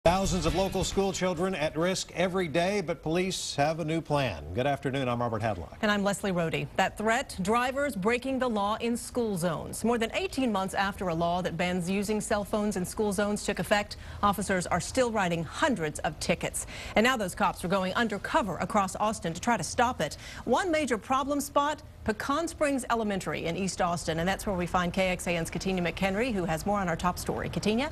Thousands of local school children at risk every day, but police have a new plan. Good afternoon, I'm Robert Hadlock. And I'm Leslie Rohde. That threat, drivers breaking the law in school zones. More than 18 months after a law that bans using cell phones in school zones took effect, officers are still writing hundreds of tickets. And now those cops are going undercover across Austin to try to stop it. One major problem spot, Pecan Springs Elementary in East Austin. And that's where we find KXAN's Katina McHenry, who has more on our top story. Katina?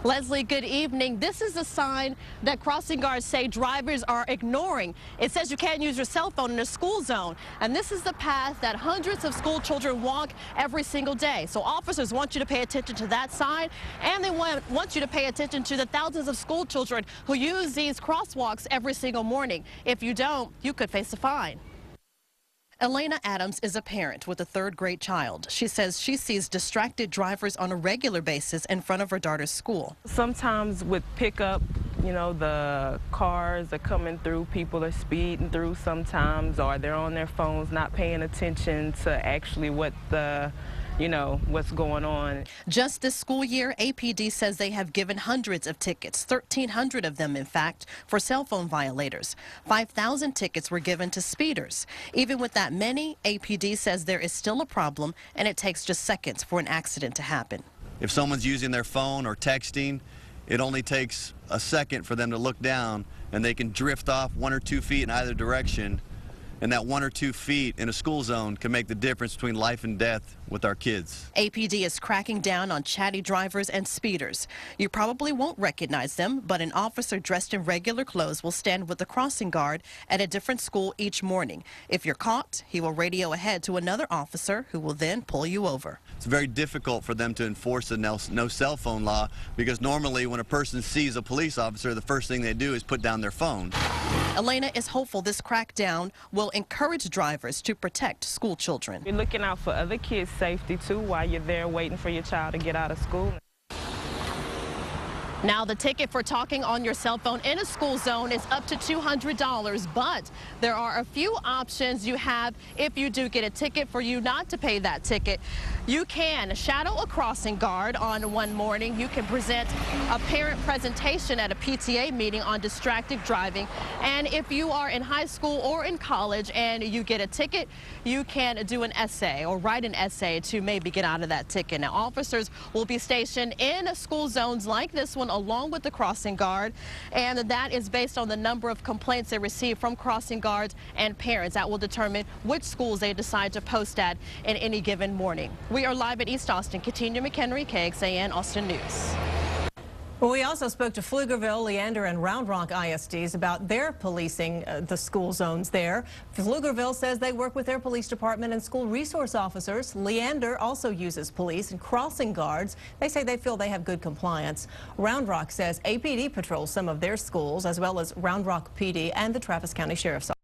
Leslie, good evening. This is a sign that crossing guards say drivers are ignoring. It says you can't use your cell phone in a school zone. And this is the path that hundreds of school children walk every single day. So officers want you to pay attention to that sign, and they want you to pay attention to the thousands of school children who use these crosswalks every single morning. If you don't, you could face a fine. Elena Adams is a parent with a third-grade child. She says she sees distracted drivers on a regular basis in front of her daughter's school. Sometimes with pickup, you know, the cars are coming through, people are speeding through sometimes, or they're on their phones not paying attention to actually what what's going on. Just this school year, APD says they have given hundreds of tickets, 1,300 of them, in fact, for cell phone violators. 5,000 tickets were given to speeders. Even with that many, APD says there is still a problem, and it takes just seconds for an accident to happen. If someone's using their phone or texting, it only takes a second for them to look down, and they can drift off 1 or 2 feet in either direction. And that 1 or 2 feet in a school zone can make the difference between life and death with our kids. APD is cracking down on chatty drivers and speeders. You probably won't recognize them, but an officer dressed in regular clothes will stand with the crossing guard at a different school each morning. If you're caught, he will radio ahead to another officer who will then pull you over. It's very difficult for them to enforce the no cell phone law, because normally when a person sees a police officer, the first thing they do is put down their phone. Elena is hopeful this crackdown will encourage drivers to protect school children. You're looking out for other kids' safety too while you're there waiting for your child to get out of school. Now, the ticket for talking on your cell phone in a school zone is up to $200, but there are a few options you have if you do get a ticket for you not to pay that ticket. You can shadow a crossing guard on one morning. You can present a parent presentation at a PTA meeting on distracted driving. And if you are in high school or in college and you get a ticket, you can do an essay or write an essay to maybe get out of that ticket. Now, officers will be stationed in school zones like this one, along with the crossing guard, and that is based on the number of complaints they receive from crossing guards and parents. That will determine which schools they decide to post at in any given morning. We are live at East Austin. Katina McHenry, KXAN Austin News. Well, we also spoke to Pflugerville, Leander, and Round Rock ISDs about their policing the school zones there. Pflugerville says they work with their police department and school resource officers. Leander also uses police and crossing guards. They say they feel they have good compliance. Round Rock says APD patrols some of their schools, as well as Round Rock PD and the Travis County Sheriff's Office.